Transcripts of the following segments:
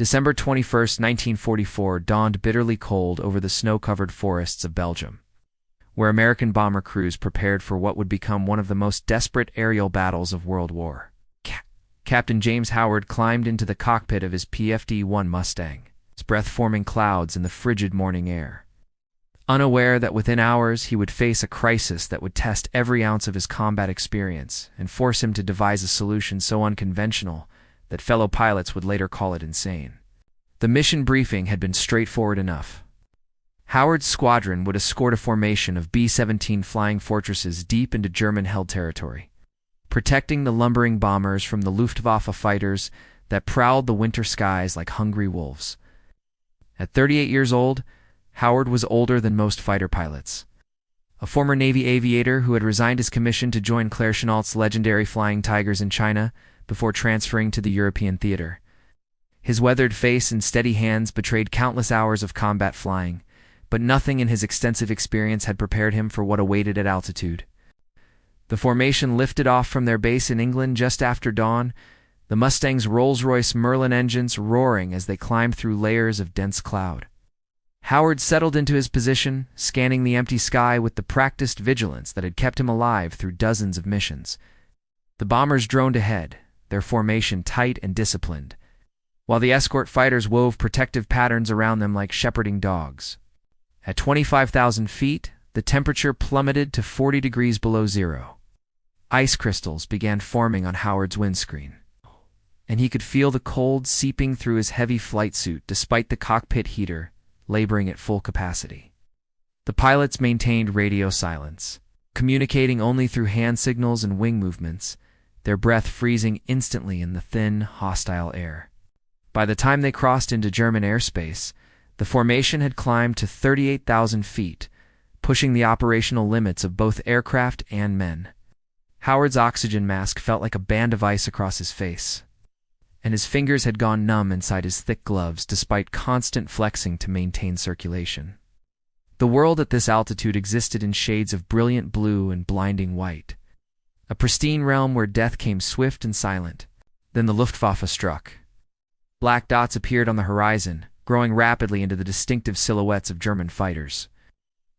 December 21, 1944 dawned bitterly cold over the snow-covered forests of Belgium, where American bomber crews prepared for what would become one of the most desperate aerial battles of World War. Captain James Howard climbed into the cockpit of his PFD-1 Mustang, his breath forming clouds in the frigid morning air. Unaware that within hours he would face a crisis that would test every ounce of his combat experience and force him to devise a solution so unconventional that fellow pilots would later call it insane. The mission briefing had been straightforward enough. Howard's squadron would escort a formation of B-17 flying fortresses deep into German-held territory, protecting the lumbering bombers from the Luftwaffe fighters that prowled the winter skies like hungry wolves. At 38 years old, Howard was older than most fighter pilots. A former Navy aviator who had resigned his commission to join Claire Chennault's legendary Flying Tigers in China before transferring to the European theater. His weathered face and steady hands betrayed countless hours of combat flying, but nothing in his extensive experience had prepared him for what awaited at altitude. The formation lifted off from their base in England just after dawn, the Mustang's Rolls-Royce Merlin engines roaring as they climbed through layers of dense cloud. Howard settled into his position, scanning the empty sky with the practiced vigilance that had kept him alive through dozens of missions. The bombers droned ahead, their formation tight and disciplined, while the escort fighters wove protective patterns around them like shepherding dogs. At 25,000 feet, the temperature plummeted to 40 degrees below zero. Ice crystals began forming on Howard's windscreen, and he could feel the cold seeping through his heavy flight suit despite the cockpit heater laboring at full capacity. The pilots maintained radio silence, communicating only through hand signals and wing movements, their breath freezing instantly in the thin, hostile air. By the time they crossed into German airspace, the formation had climbed to 38,000 feet, pushing the operational limits of both aircraft and men. Howard's oxygen mask felt like a band of ice across his face, and his fingers had gone numb inside his thick gloves despite constant flexing to maintain circulation. The world at this altitude existed in shades of brilliant blue and blinding white, a pristine realm where death came swift and silent. Then the Luftwaffe struck. Black dots appeared on the horizon, growing rapidly into the distinctive silhouettes of German fighters.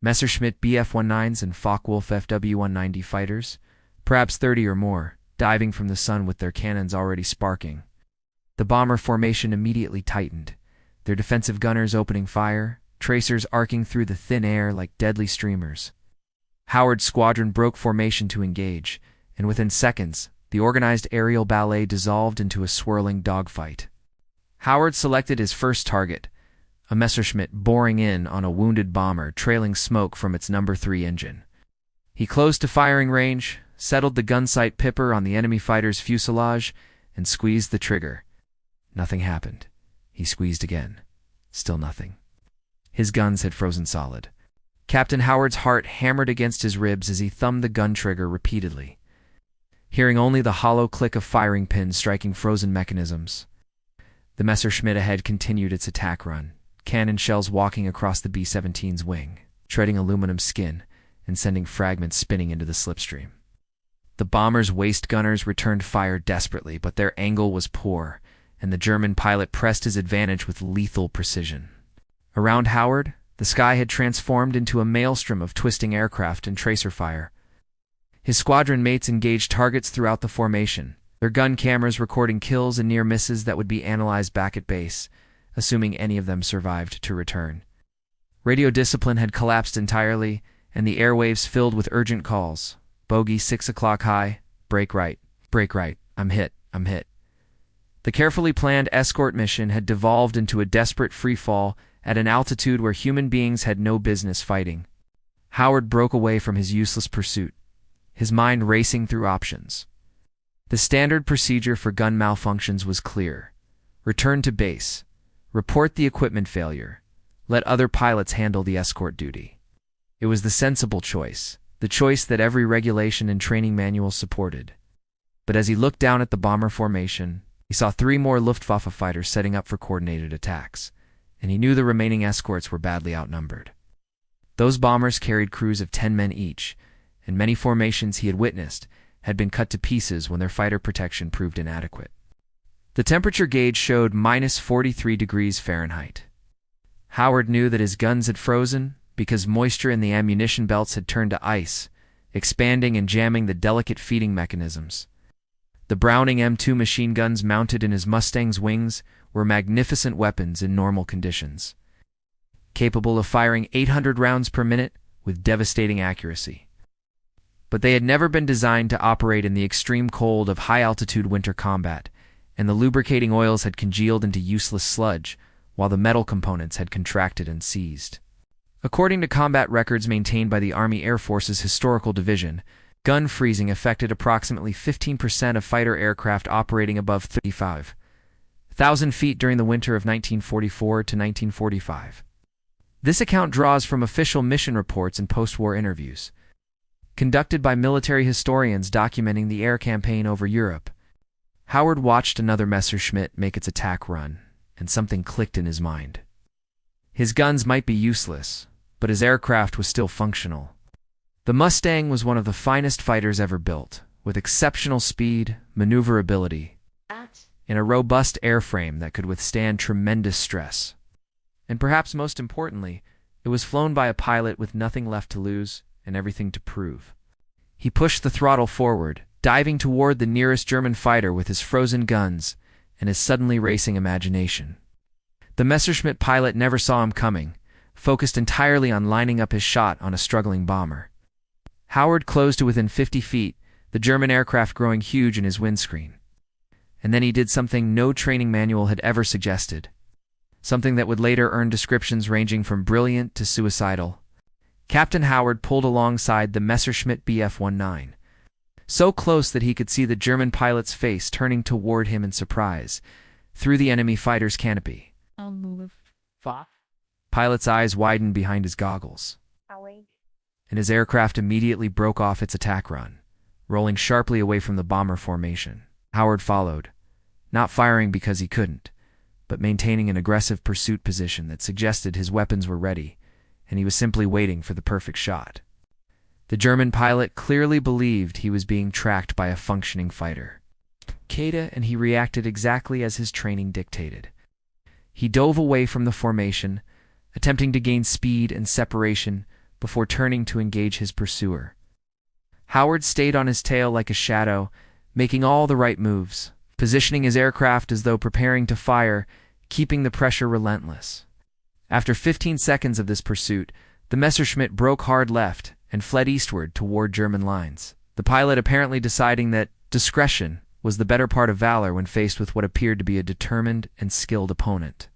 Messerschmitt Bf-19s and Focke-Wulf Fw-190 fighters, perhaps 30 or more, diving from the sun with their cannons already sparking. The bomber formation immediately tightened, their defensive gunners opening fire, tracers arcing through the thin air like deadly streamers. Howard's squadron broke formation to engage, and within seconds, the organized aerial ballet dissolved into a swirling dogfight. Howard selected his first target, a Messerschmitt boring in on a wounded bomber trailing smoke from its No. 3 engine. He closed to firing range, settled the gunsight pipper on the enemy fighter's fuselage, and squeezed the trigger. Nothing happened. He squeezed again. Still nothing. His guns had frozen solid. Captain Howard's heart hammered against his ribs as he thumbed the gun trigger repeatedly, hearing only the hollow click of firing pins striking frozen mechanisms. The Messerschmitt ahead continued its attack run, cannon shells walking across the B-17's wing, treading aluminum skin and sending fragments spinning into the slipstream. The bomber's waist gunners returned fire desperately, but their angle was poor, and the German pilot pressed his advantage with lethal precision. Around Howard, the sky had transformed into a maelstrom of twisting aircraft and tracer fire. His squadron mates engaged targets throughout the formation, their gun cameras recording kills and near misses that would be analyzed back at base, assuming any of them survived to return. Radio discipline had collapsed entirely, and the airwaves filled with urgent calls. Bogey 6 o'clock high, break right, I'm hit. The carefully planned escort mission had devolved into a desperate free fall at an altitude where human beings had no business fighting. Howard broke away from his useless pursuit, his mind racing through options. The standard procedure for gun malfunctions was clear. Return to base. Report the equipment failure. Let other pilots handle the escort duty. It was the sensible choice, the choice that every regulation and training manual supported. But as he looked down at the bomber formation, he saw 3 more Luftwaffe fighters setting up for coordinated attacks, and he knew the remaining escorts were badly outnumbered. Those bombers carried crews of 10 men each, and many formations he had witnessed had been cut to pieces when their fighter protection proved inadequate. The temperature gauge showed minus 43 degrees Fahrenheit. Howard knew that his guns had frozen because moisture in the ammunition belts had turned to ice, expanding and jamming the delicate feeding mechanisms. The Browning M2 machine guns mounted in his Mustang's wings were magnificent weapons in normal conditions, capable of firing 800 rounds per minute with devastating accuracy. But they had never been designed to operate in the extreme cold of high-altitude winter combat, and the lubricating oils had congealed into useless sludge, while the metal components had contracted and seized. According to combat records maintained by the Army Air Force's Historical Division, gun freezing affected approximately 15% of fighter aircraft operating above 35,000 feet during the winter of 1944 to 1945. This account draws from official mission reports and post-war interviews conducted by military historians documenting the air campaign over Europe. Howard watched another Messerschmitt make its attack run, and something clicked in his mind. His guns might be useless, but his aircraft was still functional. The Mustang was one of the finest fighters ever built, with exceptional speed, maneuverability, and a robust airframe that could withstand tremendous stress. And perhaps most importantly, it was flown by a pilot with nothing left to lose and everything to prove. He pushed the throttle forward, diving toward the nearest German fighter with his frozen guns and his suddenly racing imagination. The Messerschmitt pilot never saw him coming, focused entirely on lining up his shot on a struggling bomber. Howard closed to within 50 feet, the German aircraft growing huge in his windscreen. And then he did something no training manual had ever suggested, something that would later earn descriptions ranging from brilliant to suicidal. Captain Howard pulled alongside the Messerschmitt Bf-19, so close that he could see the German pilot's face turning toward him in surprise, through the enemy fighter's canopy. Pilot's eyes widened behind his goggles, and his aircraft immediately broke off its attack run, rolling sharply away from the bomber formation. Howard followed, not firing because he couldn't, but maintaining an aggressive pursuit position that suggested his weapons were ready, and he was simply waiting for the perfect shot. The German pilot clearly believed he was being tracked by a functioning fighter, and he reacted exactly as his training dictated. He dove away from the formation, attempting to gain speed and separation before turning to engage his pursuer. Howard stayed on his tail like a shadow, making all the right moves, positioning his aircraft as though preparing to fire, keeping the pressure relentless. After 15 seconds of this pursuit, the Messerschmitt broke hard left and fled eastward toward German lines, the pilot apparently deciding that discretion was the better part of valor when faced with what appeared to be a determined and skilled opponent.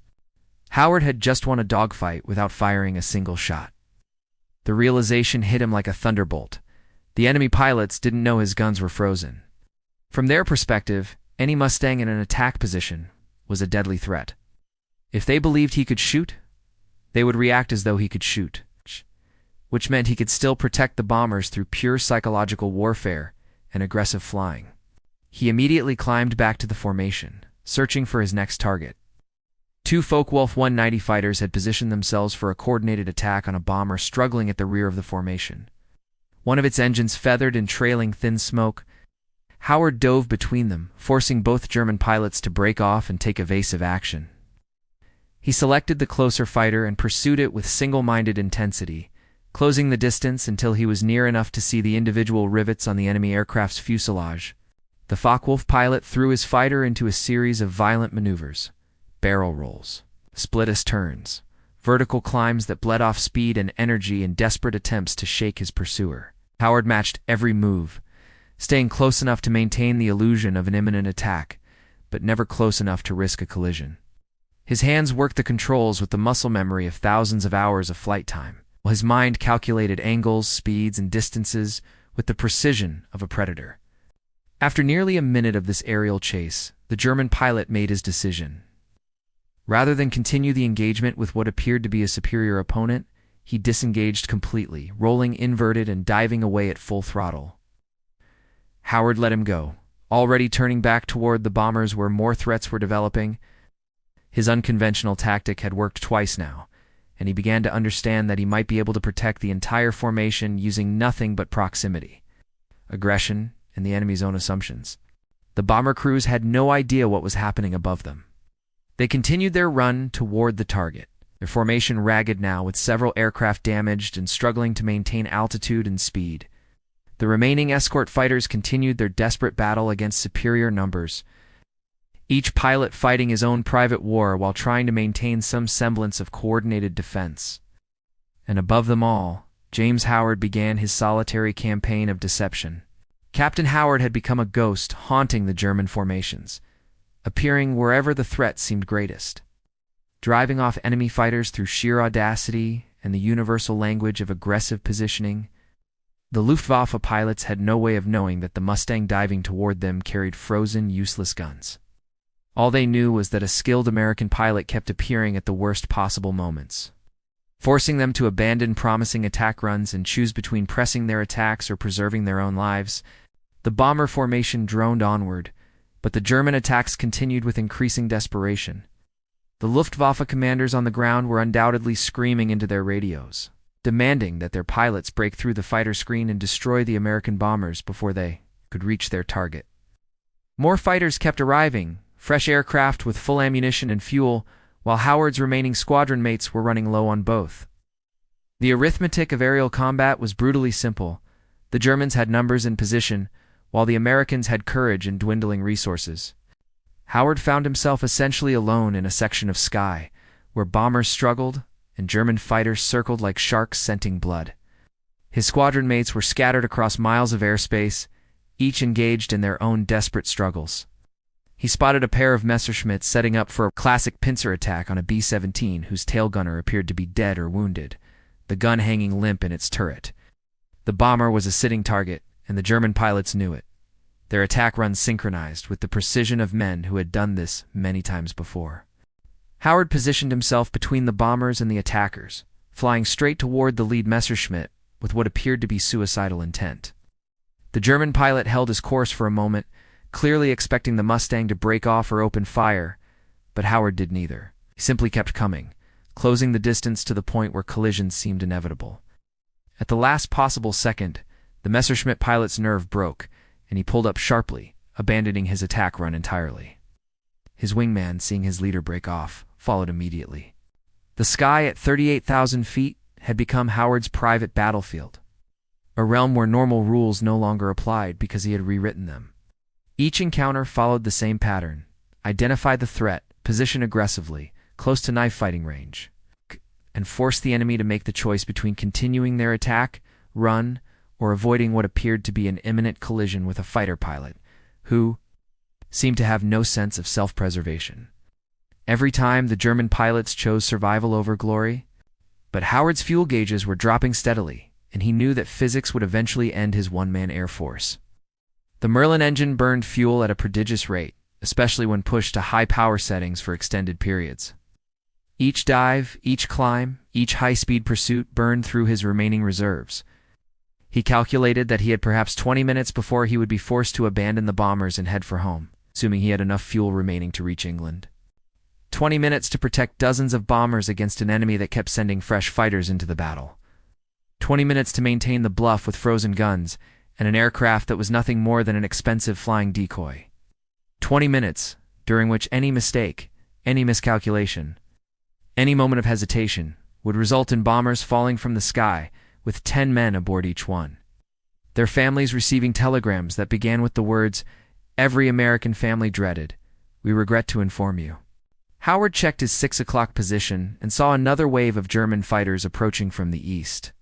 Howard had just won a dogfight without firing a single shot. The realization hit him like a thunderbolt. The enemy pilots didn't know his guns were frozen. From their perspective, any Mustang in an attack position was a deadly threat. If they believed he could shoot, they would react as though he could shoot, which meant he could still protect the bombers through pure psychological warfare and aggressive flying. He immediately climbed back to the formation, searching for his next target. Two Focke-Wulf 190 fighters had positioned themselves for a coordinated attack on a bomber struggling at the rear of the formation. One of its engines feathered and trailing thin smoke. Howard dove between them, forcing both German pilots to break off and take evasive action. He selected the closer fighter and pursued it with single-minded intensity, closing the distance until he was near enough to see the individual rivets on the enemy aircraft's fuselage. The Focke-Wulf pilot threw his fighter into a series of violent maneuvers: barrel rolls, split-us turns, vertical climbs that bled off speed and energy in desperate attempts to shake his pursuer. Howard matched every move, staying close enough to maintain the illusion of an imminent attack, but never close enough to risk a collision. His hands worked the controls with the muscle memory of thousands of hours of flight time, while his mind calculated angles, speeds, and distances with the precision of a predator. After nearly a minute of this aerial chase, the German pilot made his decision. Rather than continue the engagement with what appeared to be a superior opponent, he disengaged completely, rolling inverted and diving away at full throttle. Howard let him go, already turning back toward the bombers where more threats were developing. His unconventional tactic had worked twice now, and he began to understand that he might be able to protect the entire formation using nothing but proximity, aggression, and the enemy's own assumptions. The bomber crews had no idea what was happening above them. They continued their run toward the target, their formation ragged now, with several aircraft damaged and struggling to maintain altitude and speed. The remaining escort fighters continued their desperate battle against superior numbers, each pilot fighting his own private war while trying to maintain some semblance of coordinated defense. And above them all, James Howard began his solitary campaign of deception. Captain Howard had become a ghost haunting the German formations, appearing wherever the threat seemed greatest, driving off enemy fighters through sheer audacity and the universal language of aggressive positioning. The Luftwaffe pilots had no way of knowing that the Mustang diving toward them carried frozen, useless guns. All they knew was that a skilled American pilot kept appearing at the worst possible moments, forcing them to abandon promising attack runs and choose between pressing their attacks or preserving their own lives. The bomber formation droned onward, but the German attacks continued with increasing desperation. The Luftwaffe commanders on the ground were undoubtedly screaming into their radios, demanding that their pilots break through the fighter screen and destroy the American bombers before they could reach their target. More fighters kept arriving, fresh aircraft with full ammunition and fuel, while Howard's remaining squadron mates were running low on both. The arithmetic of aerial combat was brutally simple. The Germans had numbers and position, while the Americans had courage and dwindling resources. Howard found himself essentially alone in a section of sky, where bombers struggled and German fighters circled like sharks scenting blood. His squadron mates were scattered across miles of airspace, each engaged in their own desperate struggles. He spotted a pair of Messerschmitts setting up for a classic pincer attack on a B-17 whose tail gunner appeared to be dead or wounded, the gun hanging limp in its turret. The bomber was a sitting target, and the German pilots knew it. Their attack runs synchronized with the precision of men who had done this many times before. Howard positioned himself between the bombers and the attackers, flying straight toward the lead Messerschmitt with what appeared to be suicidal intent. The German pilot held his course for a moment, clearly expecting the Mustang to break off or open fire, but Howard did neither. He simply kept coming, closing the distance to the point where collisions seemed inevitable. At the last possible second, the Messerschmitt pilot's nerve broke, and he pulled up sharply, abandoning his attack run entirely. His wingman, seeing his leader break off, followed immediately. The sky at 38,000 feet had become Howard's private battlefield, a realm where normal rules no longer applied because he had rewritten them. Each encounter followed the same pattern: identify the threat, position aggressively, close to knife fighting range, and force the enemy to make the choice between continuing their attack, run, or avoiding what appeared to be an imminent collision with a fighter pilot, who seemed to have no sense of self-preservation. Every time the German pilots chose survival over glory, but Howard's fuel gauges were dropping steadily, and he knew that physics would eventually end his one-man air force. The Merlin engine burned fuel at a prodigious rate, especially when pushed to high power settings for extended periods. Each dive, each climb, each high-speed pursuit burned through his remaining reserves. He calculated that he had perhaps 20 minutes before he would be forced to abandon the bombers and head for home, assuming he had enough fuel remaining to reach England. 20 minutes to protect dozens of bombers against an enemy that kept sending fresh fighters into the battle. 20 minutes to maintain the bluff with frozen guns and an aircraft that was nothing more than an expensive flying decoy. 20 minutes, during which any mistake, any miscalculation, any moment of hesitation would result in bombers falling from the sky with 10 men aboard each one. Their families receiving telegrams that began with the words, "Every American family dreaded. We regret to inform you." Howard checked his 6 o'clock position and saw another wave of German fighters approaching from the east.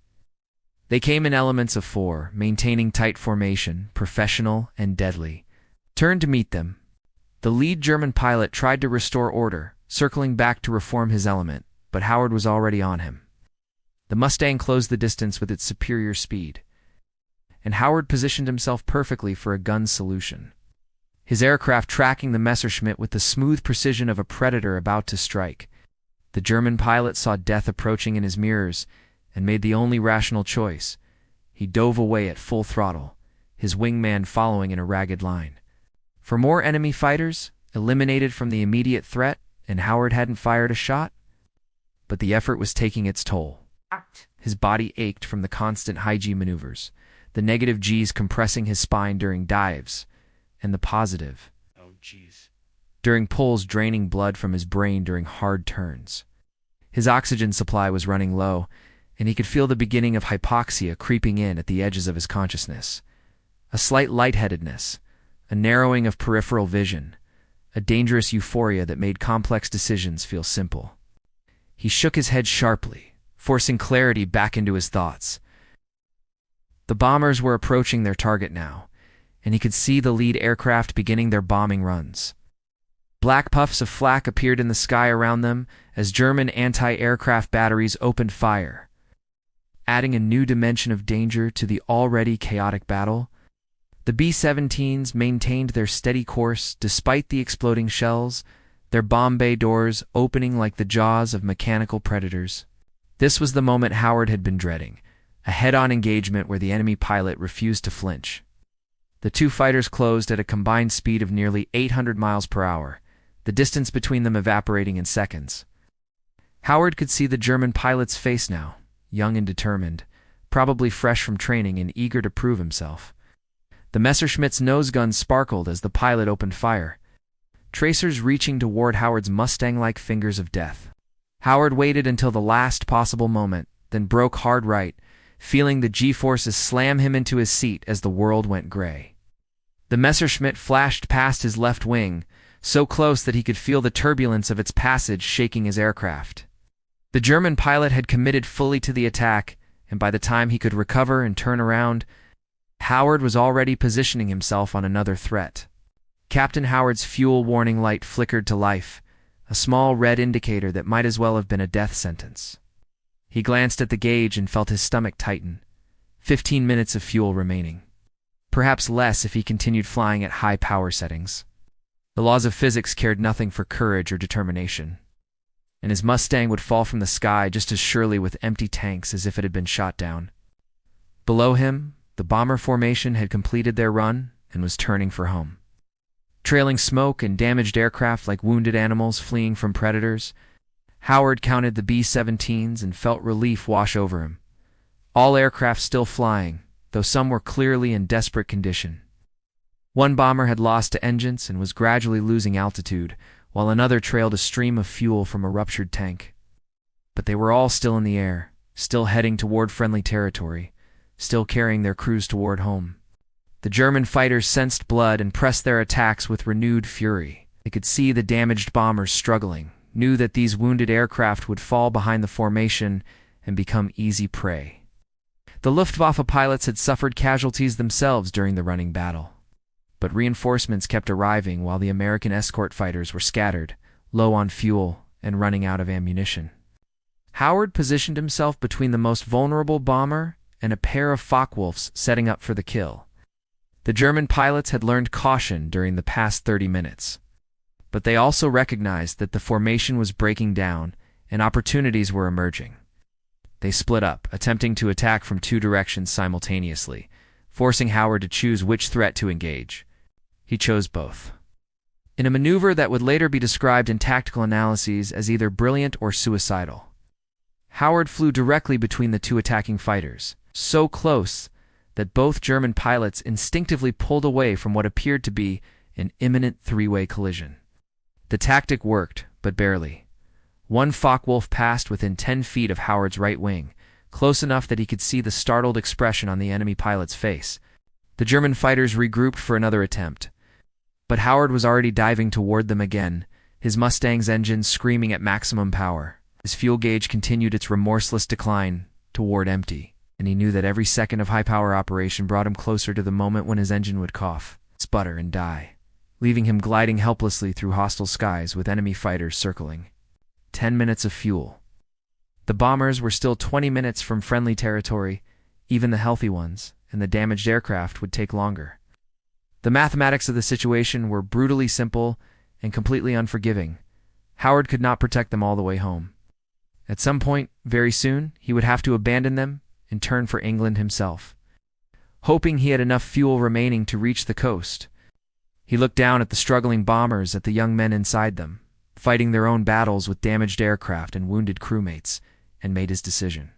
They came in elements of 4, maintaining tight formation, professional and deadly. Turned to meet them. The lead German pilot tried to restore order, circling back to reform his element, but Howard was already on him. The Mustang closed the distance with its superior speed, and Howard positioned himself perfectly for a gun solution, his aircraft tracking the Messerschmitt with the smooth precision of a predator about to strike. The German pilot saw death approaching in his mirrors and made the only rational choice. He dove away at full throttle, his wingman following in a ragged line. For more enemy fighters, eliminated from the immediate threat, and Howard hadn't fired a shot. But the effort was taking its toll. His body ached from the constant high G maneuvers, the negative Gs compressing his spine during dives, and the positive, Oh, jeez. during pulls draining blood from his brain during hard turns. His oxygen supply was running low, and he could feel the beginning of hypoxia creeping in at the edges of his consciousness. A slight lightheadedness, a narrowing of peripheral vision, a dangerous euphoria that made complex decisions feel simple. He shook his head sharply, forcing clarity back into his thoughts. The bombers were approaching their target now, and he could see the lead aircraft beginning their bombing runs. Black puffs of flak appeared in the sky around them as German anti-aircraft batteries opened fire, adding a new dimension of danger to the already chaotic battle. The B-17s maintained their steady course despite the exploding shells, their bomb bay doors opening like the jaws of mechanical predators. This was the moment Howard had been dreading, a head-on engagement where the enemy pilot refused to flinch. The two fighters closed at a combined speed of nearly 800 miles per hour, the distance between them evaporating in seconds. Howard could see the German pilot's face now, young and determined, probably fresh from training and eager to prove himself. The Messerschmitt's nose gun sparkled as the pilot opened fire, tracers reaching toward Howard's Mustang-like fingers of death. Howard waited until the last possible moment, then broke hard right, feeling the G-forces slam him into his seat as the world went gray. The Messerschmitt flashed past his left wing, so close that he could feel the turbulence of its passage shaking his aircraft. The German pilot had committed fully to the attack, and by the time he could recover and turn around, Howard was already positioning himself on another threat. Captain Howard's fuel warning light flickered to life, a small red indicator that might as well have been a death sentence. He glanced at the gauge and felt his stomach tighten. 15 minutes of fuel remaining. Perhaps less if he continued flying at high power settings. The laws of physics cared nothing for courage or determination, and his Mustang would fall from the sky just as surely with empty tanks as if it had been shot down. Below him, the bomber formation had completed their run and was turning for home. Trailing smoke and damaged aircraft like wounded animals fleeing from predators, Howard counted the B-17s and felt relief wash over him. All aircraft still flying, though some were clearly in desperate condition. One bomber had lost to engines and was gradually losing altitude, while another trailed a stream of fuel from a ruptured tank. But they were all still in the air, still heading toward friendly territory, still carrying their crews toward home. The German fighters sensed blood and pressed their attacks with renewed fury. They could see the damaged bombers struggling, knew that these wounded aircraft would fall behind the formation and become easy prey. The Luftwaffe pilots had suffered casualties themselves during the running battle, but reinforcements kept arriving while the American escort fighters were scattered, low on fuel, and running out of ammunition. Howard positioned himself between the most vulnerable bomber and a pair of Focke-Wulfs setting up for the kill. The German pilots had learned caution during the past 30 minutes, but they also recognized that the formation was breaking down and opportunities were emerging. They split up, attempting to attack from two directions simultaneously, forcing Howard to choose which threat to engage. He chose both. In a maneuver that would later be described in tactical analyses as either brilliant or suicidal, Howard flew directly between the two attacking fighters, so close that both German pilots instinctively pulled away from what appeared to be an imminent three-way collision. The tactic worked, but barely. One Focke-Wulf passed within 10 feet of Howard's right wing, close enough that he could see the startled expression on the enemy pilot's face. The German fighters regrouped for another attempt, but Howard was already diving toward them again, his Mustang's engine screaming at maximum power. His fuel gauge continued its remorseless decline toward empty, and he knew that every second of high-power operation brought him closer to the moment when his engine would cough, sputter, and die, leaving him gliding helplessly through hostile skies with enemy fighters circling. 10 minutes of fuel. The bombers were still 20 minutes from friendly territory, even the healthy ones, and the damaged aircraft would take longer. The mathematics of the situation were brutally simple and completely unforgiving. Howard could not protect them all the way home. At some point, very soon, he would have to abandon them and turn for England himself. Hoping he had enough fuel remaining to reach the coast, he looked down at the struggling bombers, at the young men inside them, fighting their own battles with damaged aircraft and wounded crewmates, and made his decision.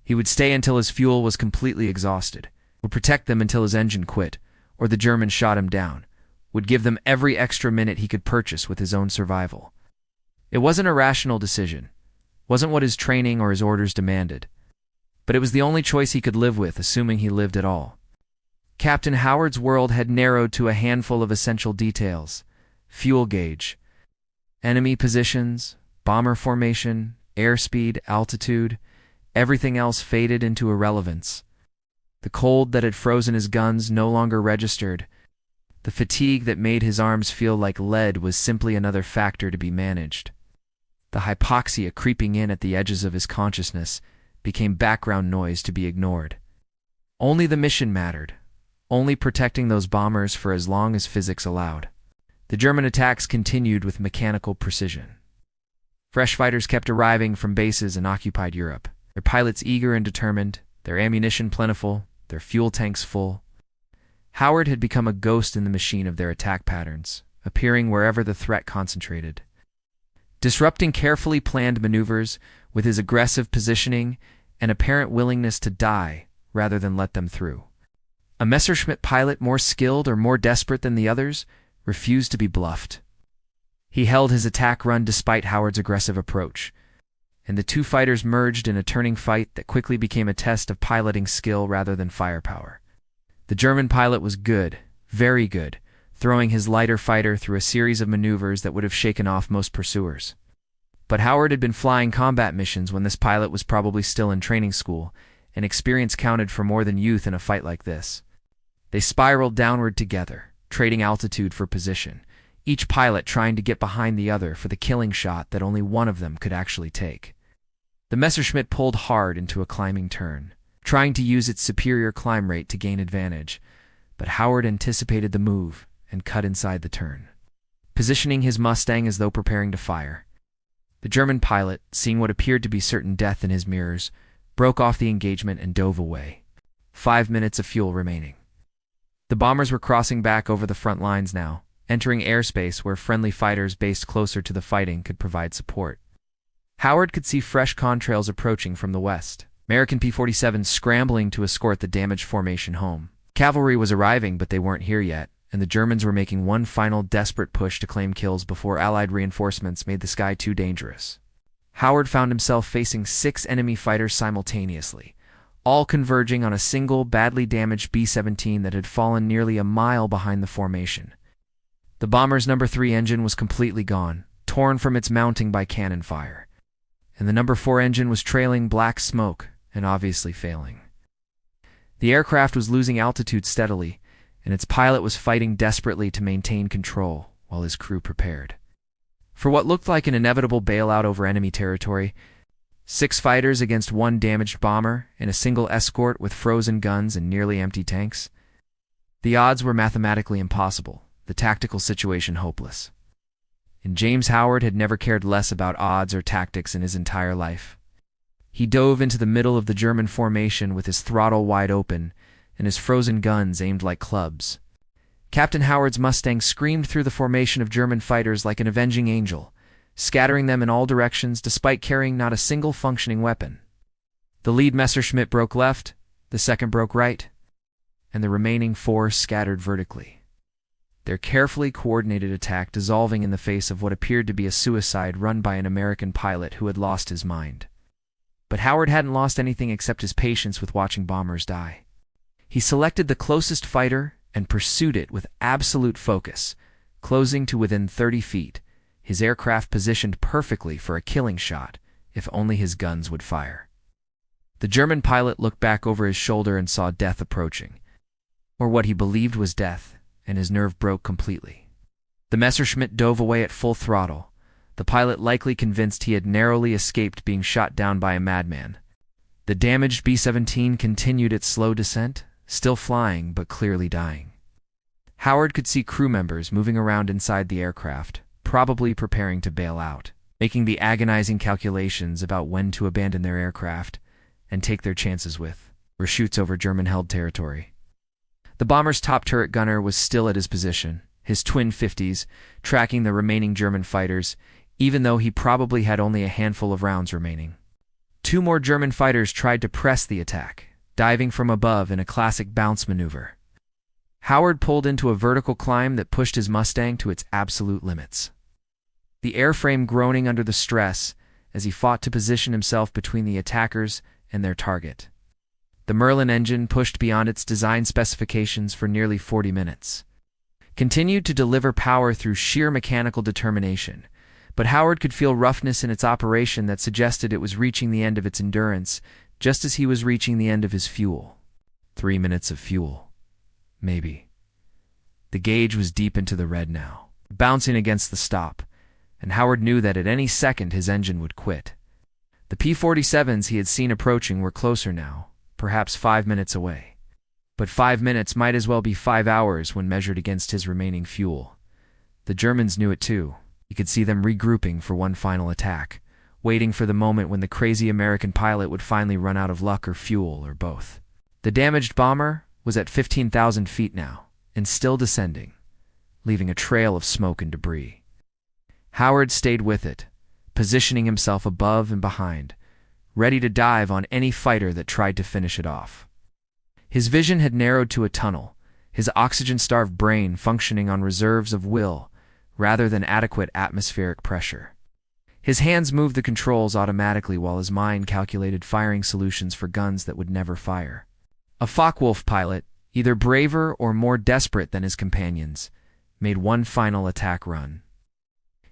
He would stay until his fuel was completely exhausted, would protect them until his engine quit, or the Germans shot him down, would give them every extra minute he could purchase with his own survival. It wasn't a rational decision, wasn't what his training or his orders demanded, but it was the only choice he could live with, assuming he lived at all. Captain Howard's world had narrowed to a handful of essential details: fuel gauge, enemy positions, bomber formation, airspeed, altitude. Everything else faded into irrelevance. The cold that had frozen his guns no longer registered. The fatigue that made his arms feel like lead was simply another factor to be managed. The hypoxia creeping in at the edges of his consciousness became background noise to be ignored. Only the mission mattered, only protecting those bombers for as long as physics allowed. The German attacks continued with mechanical precision. Fresh fighters kept arriving from bases in occupied Europe, their pilots eager and determined, their ammunition plentiful, their fuel tanks full. Howard had become a ghost in the machine of their attack patterns, appearing wherever the threat concentrated, disrupting carefully planned maneuvers with his aggressive positioning and apparent willingness to die rather than let them through. A Messerschmitt pilot more skilled or more desperate than the others refused to be bluffed. He held his attack run despite Howard's aggressive approach, and the two fighters merged in a turning fight that quickly became a test of piloting skill rather than firepower. The German pilot was good, very good, throwing his lighter fighter through a series of maneuvers that would have shaken off most pursuers. But Howard had been flying combat missions when this pilot was probably still in training school, and experience counted for more than youth in a fight like this. They spiraled downward together, trading altitude for position, each pilot trying to get behind the other for the killing shot that only one of them could actually take. The Messerschmitt pulled hard into a climbing turn, trying to use its superior climb rate to gain advantage, but Howard anticipated the move and cut inside the turn, positioning his Mustang as though preparing to fire. The German pilot, seeing what appeared to be certain death in his mirrors, broke off the engagement and dove away. 5 minutes of fuel remaining. The bombers were crossing back over the front lines now, entering airspace where friendly fighters based closer to the fighting could provide support. Howard could see fresh contrails approaching from the west, American P-47s scrambling to escort the damaged formation home. Cavalry was arriving, but they weren't here yet, and the Germans were making one final desperate push to claim kills before Allied reinforcements made the sky too dangerous. Howard found himself facing 6 enemy fighters simultaneously, all converging on a single badly damaged B-17 that had fallen nearly a mile behind the formation. The bomber's No. 3 engine was completely gone, torn from its mounting by cannon fire, and the No. 4 engine was trailing black smoke and obviously failing. The aircraft was losing altitude steadily, and its pilot was fighting desperately to maintain control while his crew prepared for what looked like an inevitable bailout over enemy territory. 6 fighters against 1 damaged bomber and a single escort with frozen guns and nearly empty tanks. The odds were mathematically impossible, the tactical situation hopeless. And James Howard had never cared less about odds or tactics in his entire life. He dove into the middle of the German formation with his throttle wide open and his frozen guns aimed like clubs. Captain Howard's Mustang screamed through the formation of German fighters like an avenging angel, scattering them in all directions despite carrying not a single functioning weapon. The lead Messerschmitt broke left, the second broke right, and the remaining 4 scattered vertically, their carefully coordinated attack dissolving in the face of what appeared to be a suicide run by an American pilot who had lost his mind. But Howard hadn't lost anything except his patience with watching bombers die. He selected the closest fighter and pursued it with absolute focus, closing to within 30 feet, his aircraft positioned perfectly for a killing shot if only his guns would fire. The German pilot looked back over his shoulder and saw death approaching, or what he believed was death, and his nerve broke completely. The Messerschmitt dove away at full throttle, the pilot likely convinced he had narrowly escaped being shot down by a madman. The damaged B-17 continued its slow descent, still flying but clearly dying. Howard could see crew members moving around inside the aircraft, probably preparing to bail out, making the agonizing calculations about when to abandon their aircraft and take their chances with reshoots over German-held territory. The bomber's top turret gunner was still at his position, his twin 50s, tracking the remaining German fighters, even though he probably had only a handful of rounds remaining. 2 more German fighters tried to press the attack, diving from above in a classic bounce maneuver. Howard pulled into a vertical climb that pushed his Mustang to its absolute limits, the airframe groaning under the stress as he fought to position himself between the attackers and their target. The Merlin engine, pushed beyond its design specifications for nearly 40 minutes, continued to deliver power through sheer mechanical determination, but Howard could feel roughness in its operation that suggested it was reaching the end of its endurance, just as he was reaching the end of his fuel. 3 minutes of fuel. Maybe. The gauge was deep into the red now, bouncing against the stop, and Howard knew that at any second his engine would quit. The P-47s he had seen approaching were closer now, perhaps 5 minutes away. But 5 minutes might as well be 5 hours when measured against his remaining fuel. The Germans knew it too. He could see them regrouping for one final attack, waiting for the moment when the crazy American pilot would finally run out of luck or fuel or both. The damaged bomber was at 15,000 feet now, and still descending, leaving a trail of smoke and debris. Howard stayed with it, positioning himself above and behind, ready to dive on any fighter that tried to finish it off. His vision had narrowed to a tunnel, his oxygen-starved brain functioning on reserves of will rather than adequate atmospheric pressure. His hands moved the controls automatically while his mind calculated firing solutions for guns that would never fire. A Focke-Wulf pilot, either braver or more desperate than his companions, made one final attack run.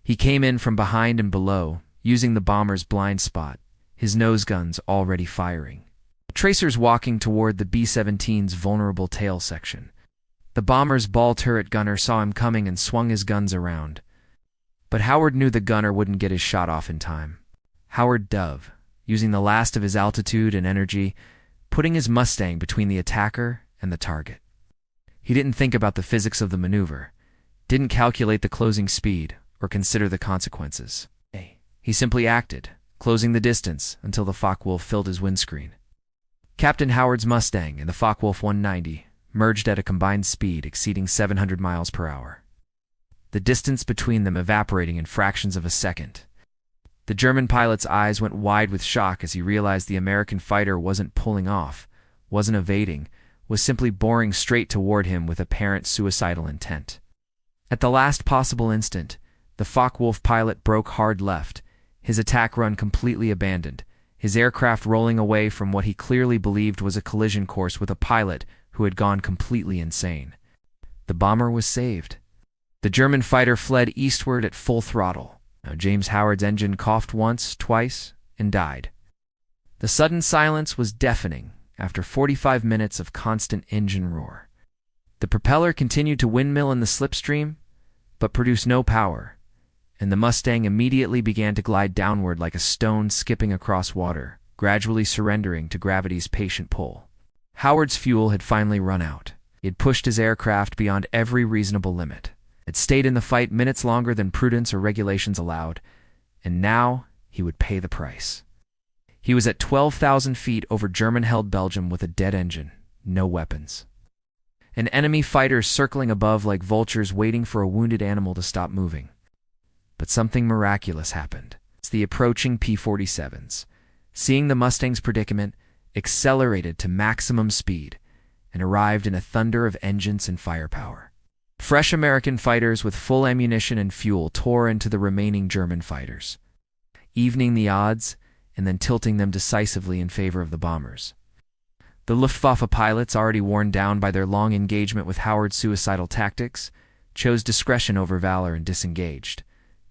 He came in from behind and below, using the bomber's blind spot, his nose guns already firing. Tracers walking toward the B-17's vulnerable tail section. The bomber's ball turret gunner saw him coming and swung his guns around. But Howard knew the gunner wouldn't get his shot off in time. Howard dove, using the last of his altitude and energy, putting his Mustang between the attacker and the target. He didn't think about the physics of the maneuver, didn't calculate the closing speed, or consider the consequences. He simply acted, closing the distance until the Focke-Wulf filled his windscreen. Captain Howard's Mustang and the Focke-Wulf 190 merged at a combined speed exceeding 700 miles per hour, the distance between them evaporating in fractions of a second. The German pilot's eyes went wide with shock as he realized the American fighter wasn't pulling off, wasn't evading, was simply boring straight toward him with apparent suicidal intent. At the last possible instant, the Focke-Wulf pilot broke hard left, his attack run completely abandoned, his aircraft rolling away from what he clearly believed was a collision course with a pilot who had gone completely insane. The bomber was saved. The German fighter fled eastward at full throttle. Now James Howard's engine coughed once, twice, and died. The sudden silence was deafening after 45 minutes of constant engine roar. The propeller continued to windmill in the slipstream, but produced no power, and the Mustang immediately began to glide downward like a stone skipping across water, gradually surrendering to gravity's patient pull. Howard's fuel had finally run out. He had pushed his aircraft beyond every reasonable limit. It stayed in the fight minutes longer than prudence or regulations allowed, and now he would pay the price. He was at 12,000 feet over German-held Belgium with a dead engine, no weapons. And enemy fighters circling above like vultures waiting for a wounded animal to stop moving. But something miraculous happened. It's the approaching P-47s, seeing the Mustang's predicament, accelerated to maximum speed and arrived in a thunder of engines and firepower. Fresh American fighters with full ammunition and fuel tore into the remaining German fighters, evening the odds and then tilting them decisively in favor of the bombers. The Luftwaffe pilots, already worn down by their long engagement with Howard's suicidal tactics, chose discretion over valor and disengaged,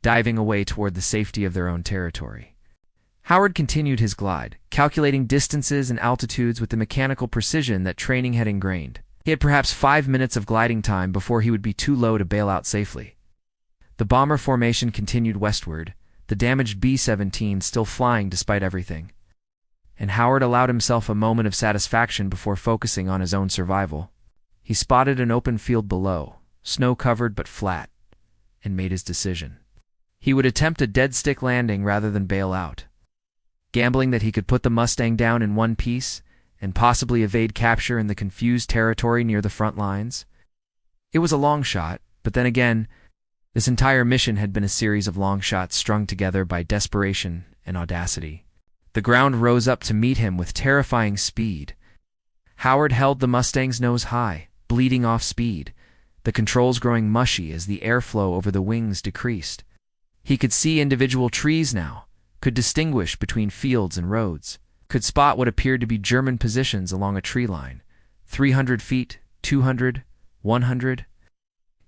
diving away toward the safety of their own territory. Howard continued his glide, calculating distances and altitudes with the mechanical precision that training had ingrained. He had perhaps 5 minutes of gliding time before he would be too low to bail out safely. The bomber formation continued westward, the damaged B-17 still flying despite everything. And Howard allowed himself a moment of satisfaction before focusing on his own survival. He spotted an open field below, snow-covered but flat, and made his decision. He would attempt a dead-stick landing rather than bail out, gambling that he could put the Mustang down in one piece and possibly evade capture in the confused territory near the front lines. It was a long shot, but then again, this entire mission had been a series of long shots strung together by desperation and audacity. The ground rose up to meet him with terrifying speed. Howard held the Mustang's nose high, bleeding off speed, the controls growing mushy as the airflow over the wings decreased. He could see individual trees now, could distinguish between fields and roads, could spot what appeared to be German positions along a tree line. 300 feet, 200, 100.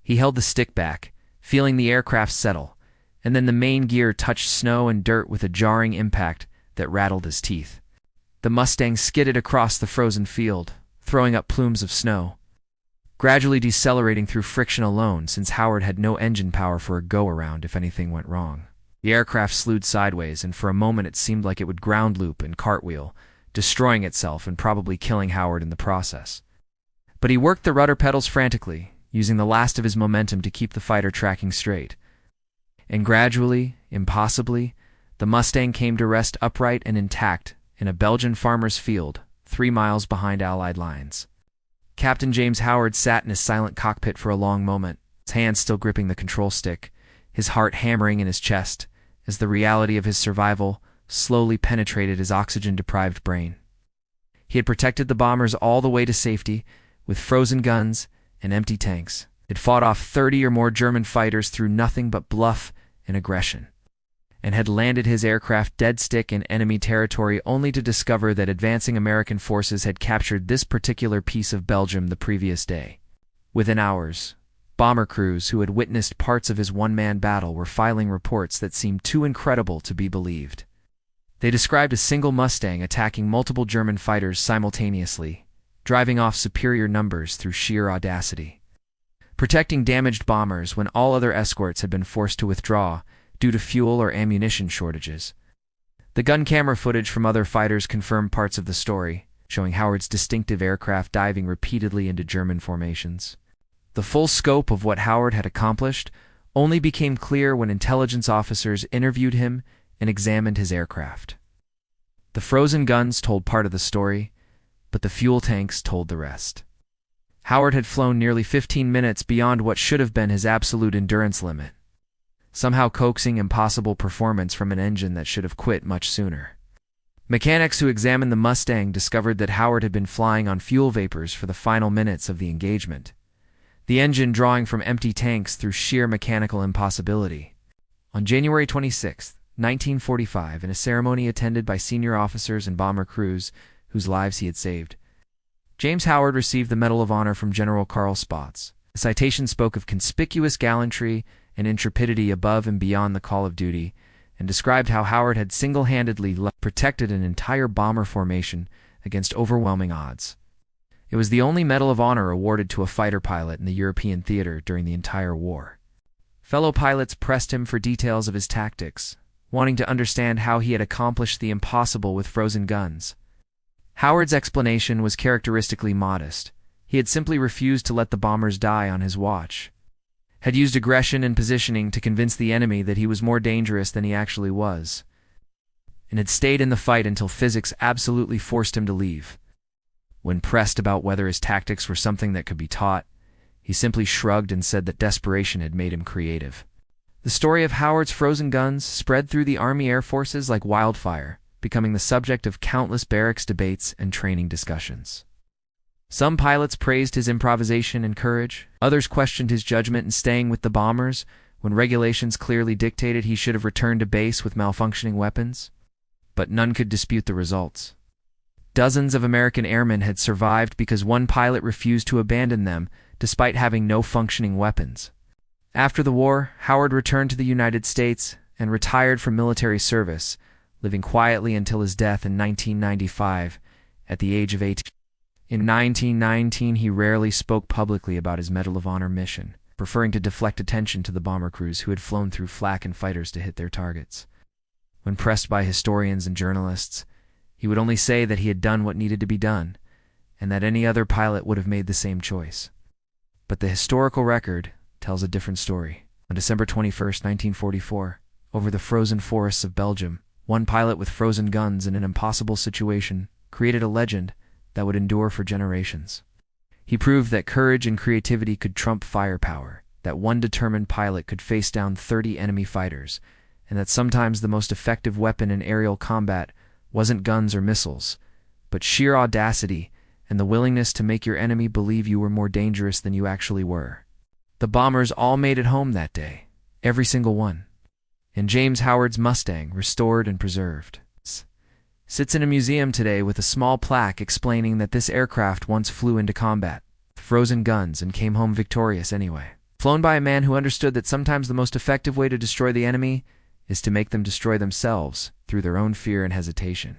He held the stick back, feeling the aircraft settle, and then the main gear touched snow and dirt with a jarring impact that rattled his teeth. The Mustang skidded across the frozen field, throwing up plumes of snow, gradually decelerating through friction alone since Howard had no engine power for a go-around if anything went wrong. The aircraft slewed sideways, and for a moment it seemed like it would ground loop and cartwheel, destroying itself and probably killing Howard in the process. But he worked the rudder pedals frantically, using the last of his momentum to keep the fighter tracking straight. And gradually, impossibly, the Mustang came to rest upright and intact in a Belgian farmer's field, 3 miles behind Allied lines. Captain James Howard sat in his silent cockpit for a long moment, his hands still gripping the control stick, his heart hammering in his chest, as the reality of his survival slowly penetrated his oxygen-deprived brain. He had protected the bombers all the way to safety, with frozen guns and empty tanks. Had fought off 30 or more German fighters through nothing but bluff and aggression, and had landed his aircraft dead stick in enemy territory only to discover that advancing American forces had captured this particular piece of Belgium the previous day. Within hours, bomber crews who had witnessed parts of his one-man battle were filing reports that seemed too incredible to be believed. They described a single Mustang attacking multiple German fighters simultaneously, driving off superior numbers through sheer audacity, protecting damaged bombers when all other escorts had been forced to withdraw due to fuel or ammunition shortages. The gun camera footage from other fighters confirmed parts of the story, showing Howard's distinctive aircraft diving repeatedly into German formations. The full scope of what Howard had accomplished only became clear when intelligence officers interviewed him and examined his aircraft. The frozen guns told part of the story, but the fuel tanks told the rest. Howard had flown nearly 15 minutes beyond what should have been his absolute endurance limit, somehow coaxing impossible performance from an engine that should have quit much sooner. Mechanics who examined the Mustang discovered that Howard had been flying on fuel vapors for the final minutes of the engagement, the engine drawing from empty tanks through sheer mechanical impossibility. On January 26, 1945, in a ceremony attended by senior officers and bomber crews whose lives he had saved, James Howard received the Medal of Honor from General Carl Spaatz. The citation spoke of conspicuous gallantry and intrepidity above and beyond the call of duty, and described how Howard had single-handedly protected an entire bomber formation against overwhelming odds. It was the only Medal of Honor awarded to a fighter pilot in the European theater during the entire war. Fellow pilots pressed him for details of his tactics, wanting to understand how he had accomplished the impossible with frozen guns. Howard's explanation was characteristically modest. He had simply refused to let the bombers die on his watch, had used aggression and positioning to convince the enemy that he was more dangerous than he actually was, and had stayed in the fight until physics absolutely forced him to leave. When pressed about whether his tactics were something that could be taught, he simply shrugged and said that desperation had made him creative. The story of Howard's frozen guns spread through the Army Air Forces like wildfire, becoming the subject of countless barracks debates and training discussions. Some pilots praised his improvisation and courage, others questioned his judgment in staying with the bombers when regulations clearly dictated he should have returned to base with malfunctioning weapons, but none could dispute the results. Dozens of American airmen had survived because one pilot refused to abandon them despite having no functioning weapons. After the war, Howard returned to the United States and retired from military service, living quietly until his death in 1995 at the age of 18. In 1919, he rarely spoke publicly about his Medal of Honor mission, preferring to deflect attention to the bomber crews who had flown through flak and fighters to hit their targets. When pressed by historians and journalists, he would only say that he had done what needed to be done, and that any other pilot would have made the same choice. But the historical record tells a different story. On December 21, 1944, over the frozen forests of Belgium, one pilot with frozen guns in an impossible situation created a legend that would endure for generations. He proved that courage and creativity could trump firepower, that one determined pilot could face down 30 enemy fighters, and that sometimes the most effective weapon in aerial combat wasn't guns or missiles, but sheer audacity and the willingness to make your enemy believe you were more dangerous than you actually were. The bombers all made it home that day, every single one. And James Howard's Mustang, restored and preserved, sits in a museum today with a small plaque explaining that this aircraft once flew into combat, frozen guns, and came home victorious anyway. Flown by a man who understood that sometimes the most effective way to destroy the enemy is to make them destroy themselves through their own fear and hesitation.